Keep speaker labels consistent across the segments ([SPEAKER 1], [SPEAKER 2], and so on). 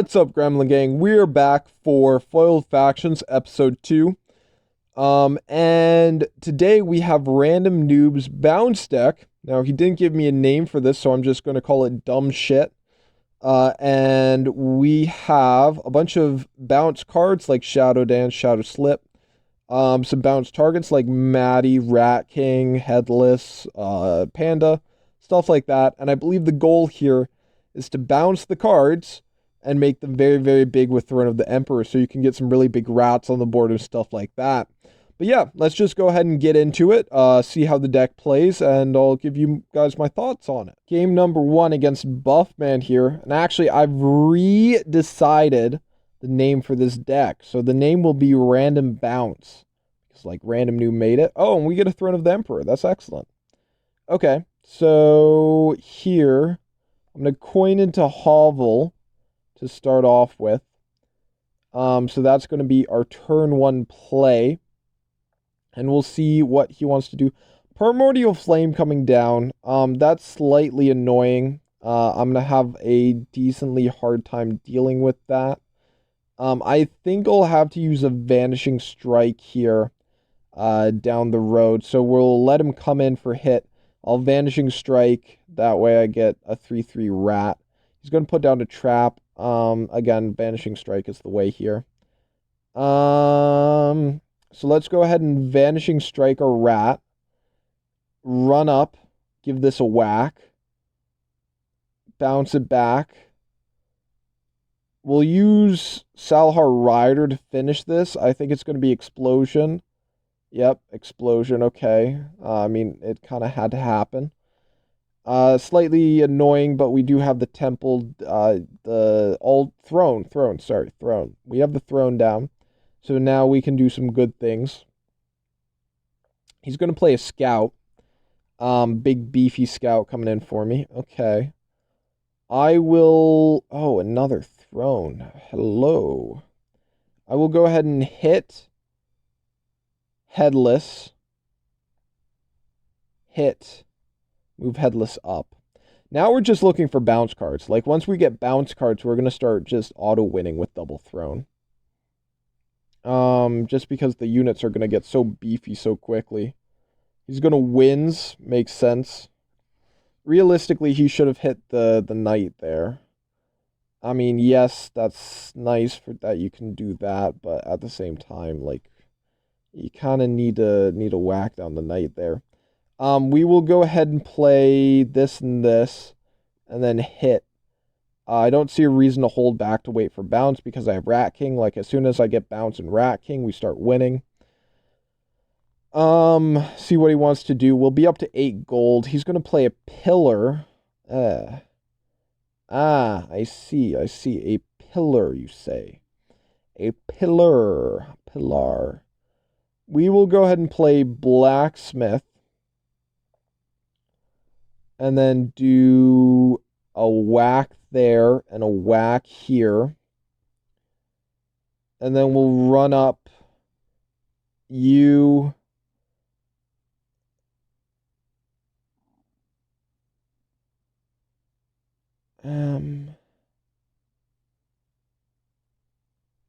[SPEAKER 1] What's up, Gremlin Gang? We're back for Foiled Factions Episode 2. And today we have Random Noob's Bounce deck. Now, he didn't give me a name for this, so I'm just going to call it Dumb Shit. And we have a bunch of bounce cards like Shadow Dance, Shadow Slip. Some bounce targets like Maddie, Rat King, Headless, Panda, stuff like that. And I believe the goal here is to bounce the cards and make them very, very big with Throne of the Emperor, so you can get some really big rats on the board and stuff like that. But yeah, let's just go ahead and get into it, see how the deck plays, and I'll give you guys my thoughts on it. Game number 1 against Buffman here, and actually I've re-decided the name for this deck. So the name will be Random Bounce, because like Random Noob made it. Oh, and we get a Throne of the Emperor. That's excellent. Okay, so here I'm going to coin into Hovel to start off with. So that's going to be our turn 1 play. And we'll see what he wants to do. Primordial Flame coming down. That's slightly annoying. I'm going to have a decently hard time dealing with that. I think I'll have to use a Vanishing Strike here down the road. So we'll let him come in for hit. I'll Vanishing Strike. That way I get a 3/3 rat. He's going to put down a trap. Again, Vanishing Strike is the way here. So let's go ahead and Vanishing Strike a rat. Run up. Give this a whack. Bounce it back. We'll use Salhar Rider to finish this. I think it's going to be Explosion. Yep, Explosion, okay. I mean, it kind of had to happen. Slightly annoying, but we do have the temple, throne. We have the throne down. So now we can do some good things. He's going to play a scout. Big beefy scout coming in for me. Okay. I will... Oh, another throne. Hello. I will go ahead and hit Headless. Hit. Move Headless up. Now we're just looking for bounce cards. Like, once we get bounce cards, we're going to start just auto-winning with Double Throne. Just because the units are going to get so beefy so quickly. He's going to wins. Makes sense. Realistically, he should have hit the knight there. I mean, yes, that's nice for that you can do that, but at the same time, like, you kind of need a whack down the knight there. We will go ahead and play this and this, and then hit. I don't see a reason to hold back to wait for bounce because I have Rat King. Like, as soon as I get bounce and Rat King, we start winning. See what he wants to do. We'll be up to 8 gold. He's going to play a pillar. I see. A pillar, you say. A pillar. Pillar. We will go ahead and play blacksmith. And then do a whack there and a whack here. And then we'll run up you.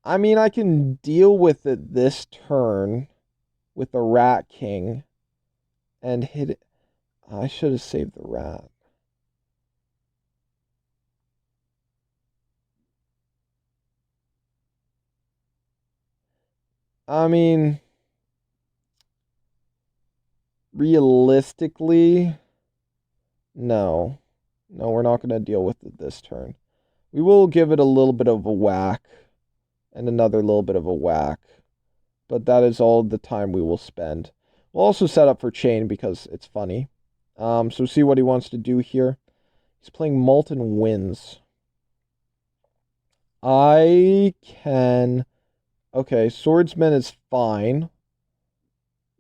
[SPEAKER 1] I mean, I can deal with it this turn with the Rat King and hit it. I should have saved the rat. I mean, realistically, no. No, we're not going to deal with it this turn. We will give it a little bit of a whack and another little bit of a whack. But that is all the time we will spend. We'll also set up for chain because it's funny. So see what he wants to do here. He's playing Molten Winds. I can... Okay, Swordsman is fine.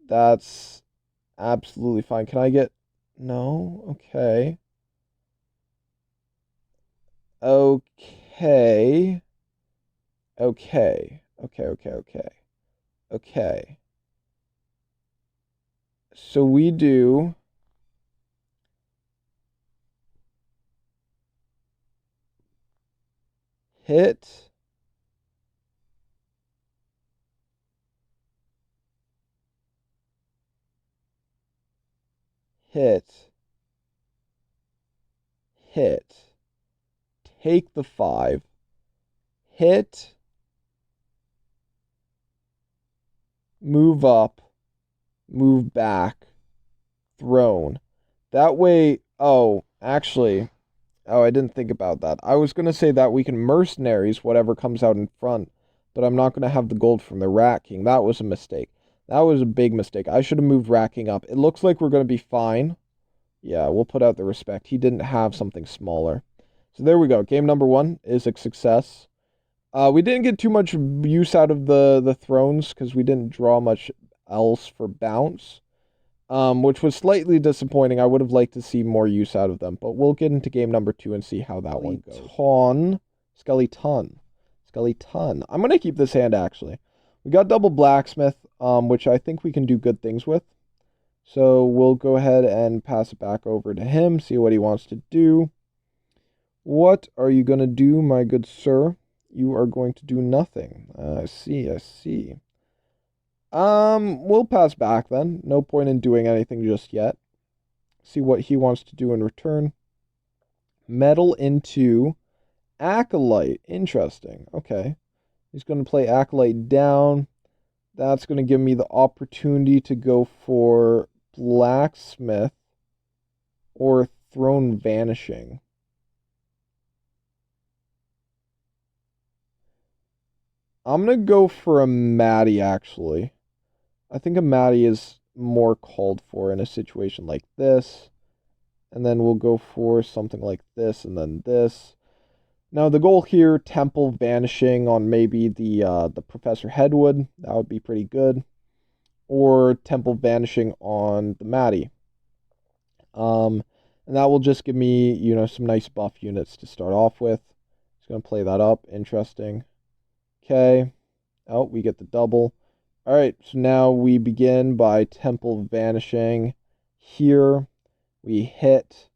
[SPEAKER 1] That's absolutely fine. Can I get... No? Okay. Okay. Okay. So we do... hit, hit, hit, take the 5, hit, move up, move back, thrown. That way, oh, actually, oh, I didn't think about that. I was going to say that we can mercenaries whatever comes out in front, but I'm not going to have the gold from the Rat King. That was a mistake. That was a big mistake. I should have moved Rat King up. It looks like we're going to be fine. Yeah, we'll put out the respect. He didn't have something smaller. So there we go. Game number 1 is a success. We didn't get too much use out of the thrones because we didn't draw much else for bounce, which was slightly disappointing. I would have liked to see more use out of them, but we'll get into game number 2 and see how that one goes. Skeleton. I'm going to keep this hand, actually. We got double blacksmith, which I think we can do good things with. So we'll go ahead and pass it back over to him, see what he wants to do. What are you going to do, my good sir? You are going to do nothing. I see. We'll pass back then. No point in doing anything just yet. See what he wants to do in return. Metal into Acolyte. Interesting. Okay. He's going to play Acolyte down. That's going to give me the opportunity to go for Blacksmith or Throne Vanishing. I'm going to go for a Maddie, actually. I think a Maddie is more called for in a situation like this. And then we'll go for something like this and then this. Now, the goal here, Temple Vanishing on maybe the Professor Headwood. That would be pretty good. Or Temple Vanishing on the Maddie. And that will just give me, some nice buff units to start off with. Just going to play that up. Interesting. Okay. Oh, we get the double. All right, so now we begin by Temple Vanishing. Here, we hit.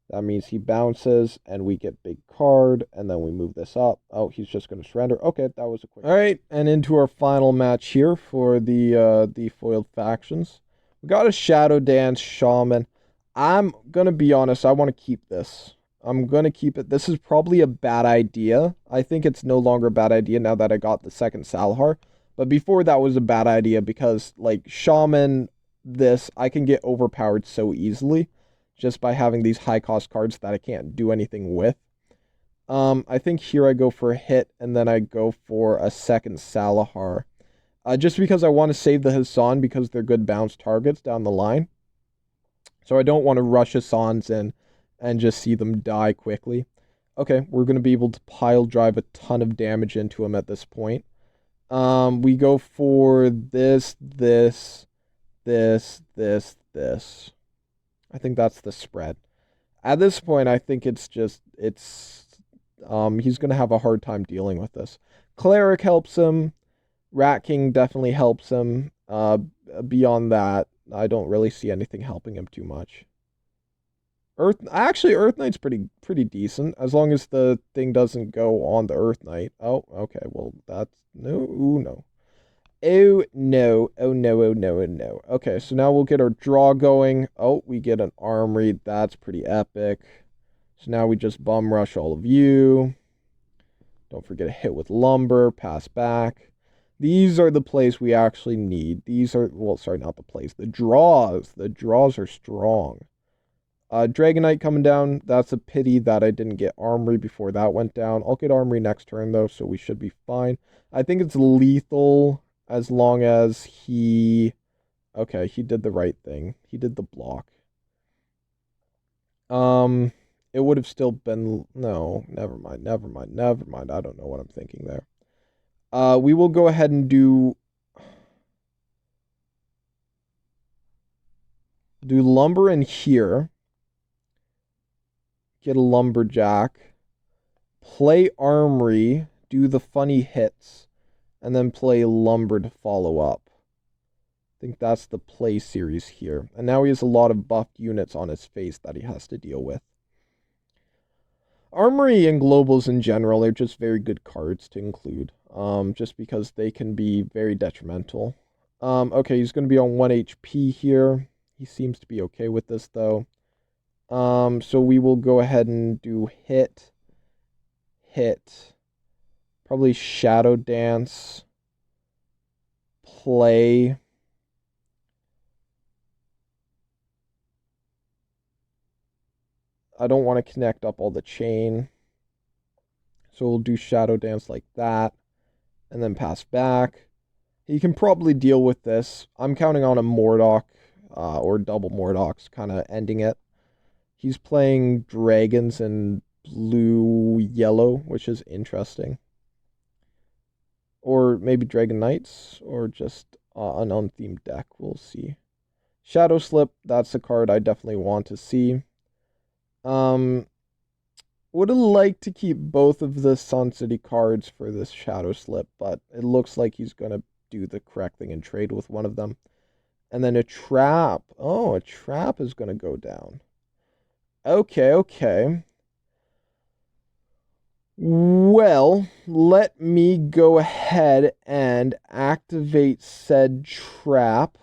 [SPEAKER 1] That means he bounces, and we get big card, and then we move this up. Oh, he's just going to surrender. Okay, that was a quick... All right, and into our final match here for the foiled factions. We got a Shadow Dance Shaman. I'm going to be honest, I want to keep this. I'm going to keep it. This is probably a bad idea. I think it's no longer a bad idea now that I got the second Salahar. But before that was a bad idea because, Shaman, I can get overpowered so easily just by having these high-cost cards that I can't do anything with. I think here I go for a hit, and then I go for a second Salahar. Just because I want to save the Hassan because they're good bounce targets down the line. So I don't want to rush Hassans in and just see them die quickly. Okay, we're going to be able to pile drive a ton of damage into him at this point. We go for this. I think that's the spread. At this point, I think he's going to have a hard time dealing with this. Cleric helps him. Rat King definitely helps him. Beyond that, I don't really see anything helping him too much. Earth Knight's pretty decent as long as the thing doesn't go on the Earth Knight. Oh, okay. Well, that's no. Oh no. Okay, so now we'll get our draw going. Oh, we get an armory. That's pretty epic. So now we just bum rush all of you. Don't forget to hit with lumber, pass back. These are the plays we actually need. These are, well, sorry, not the plays. The draws. The draws are strong. Dragonite coming down. That's a pity that I didn't get Armory before that went down. I'll get Armory next turn, though, so we should be fine. I think it's lethal as long as he... Okay, he did the right thing. He did the block. It would have still been... No, never mind. I don't know what I'm thinking there. We will go ahead and do lumber in here. Get a lumberjack, play armory, do the funny hits, and then play lumber to follow up. I think that's the play series here. And now he has a lot of buffed units on his face that he has to deal with. Armory and globals in general are just very good cards to include. Just because they can be very detrimental. Okay, he's gonna be on 1 HP here. He seems to be okay with this though. So we will go ahead and do hit, probably Shadow Dance, play. I don't want to connect up all the chain. So we'll do Shadow Dance like that, and then pass back. He can probably deal with this. I'm counting on a Mordock, or double Mordocks, kind of ending it. He's playing dragons in blue-yellow, which is interesting. Or maybe Dragon Knights, or just an unthemed deck. We'll see. Shadow Slip, that's a card I definitely want to see. Would have liked to keep both of the Sun City cards for this Shadow Slip, but it looks like he's going to do the correct thing and trade with one of them. And then a trap. Oh, a trap is going to go down. Okay, okay. Well, let me go ahead and activate said trap.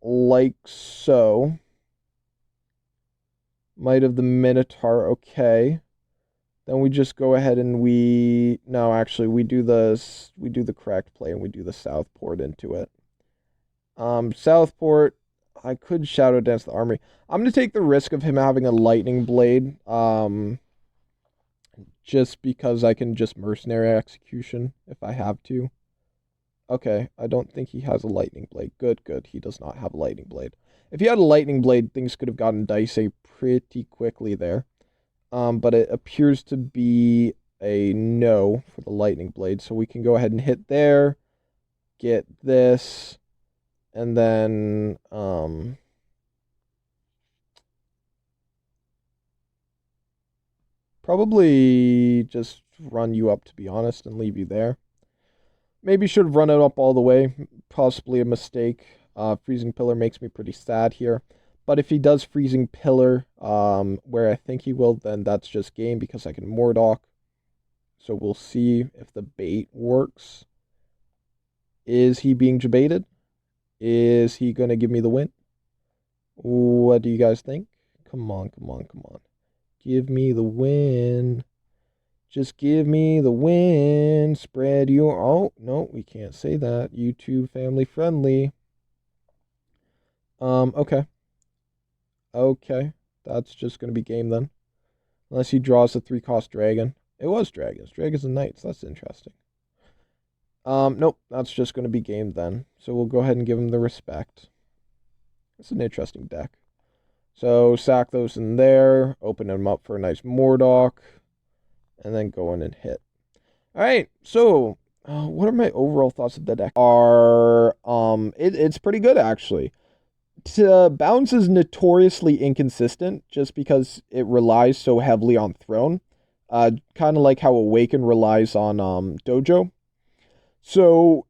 [SPEAKER 1] Like so. Might of the Minotaur, okay. Then we just go ahead and no, actually we do the correct play and we do the Southport into it. Southport, I could Shadow Dance the Armory. I'm gonna take the risk of him having a Lightning Blade. Just because I can just Mercenary Execution if I have to. Okay, I don't think he has a Lightning Blade. Good, good. He does not have a Lightning Blade. If he had a Lightning Blade, things could have gotten dicey pretty quickly there. But it appears to be a no for the Lightning Blade. So we can go ahead and hit there, get this, and then probably just run you up, to be honest, and leave you there. Maybe should have run it up all the way. Possibly a mistake. Freezing Pillar makes me pretty sad here. But if he does Freezing Pillar, where I think he will, then that's just game because I can Mordock. So we'll see if the bait works. Is he being jebaited? Is he going to give me the win? What do you guys think? Come on, come on, come on. Give me the win. Just give me the win. Spread your... Oh, no, we can't say that. YouTube family friendly. Okay. Okay. That's just going to be game then. Unless he draws a 3-cost dragon. It was dragons. Dragons and knights. That's interesting. Nope. That's just going to be game then. So we'll go ahead and give him the respect. It's an interesting deck. So sack those in there. Open them up for a nice Mordock. And then go in and hit. Alright, so what are my overall thoughts of the deck? It's pretty good actually. Bounce is notoriously inconsistent just because it relies so heavily on Throne. Kind of like how Awaken relies on Dojo. So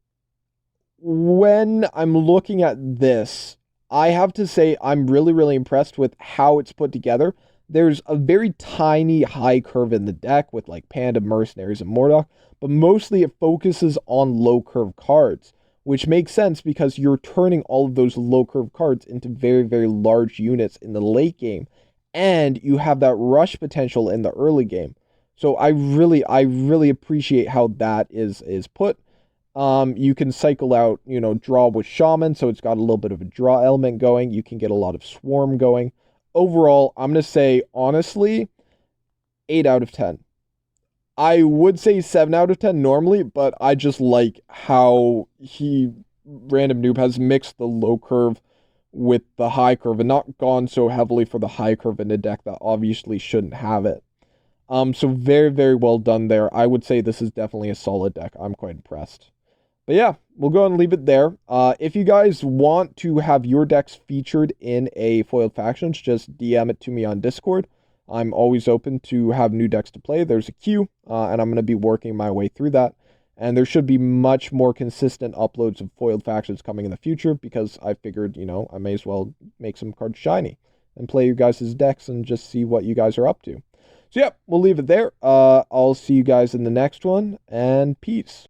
[SPEAKER 1] when I'm looking at this, I have to say I'm really, really impressed with how it's put together. There's a very tiny high curve in the deck with like Panda, Mercenaries, and Mordock, but mostly it focuses on low curve cards, which makes sense because you're turning all of those low curve cards into very, very large units in the late game, and you have that rush potential in the early game. So I really appreciate how that is put. You can cycle out, draw with Shaman, so it's got a little bit of a draw element going. You can get a lot of Swarm going. Overall, I'm going to say, honestly, 8 out of 10. I would say 7 out of 10 normally, but I just like how Random Noob, has mixed the low curve with the high curve and not gone so heavily for the high curve in a deck that obviously shouldn't have it. So very, very well done there. I would say this is definitely a solid deck. I'm quite impressed. But yeah, we'll go and leave it there. If you guys want to have your decks featured in a Foiled Factions, just DM it to me on Discord. I'm always open to have new decks to play. There's a queue, and I'm going to be working my way through that. And there should be much more consistent uploads of Foiled Factions coming in the future because I figured, I may as well make some cards shiny. and play you guys' decks and just see what you guys are up to. So yeah, we'll leave it there. I'll see you guys in the next one, and peace.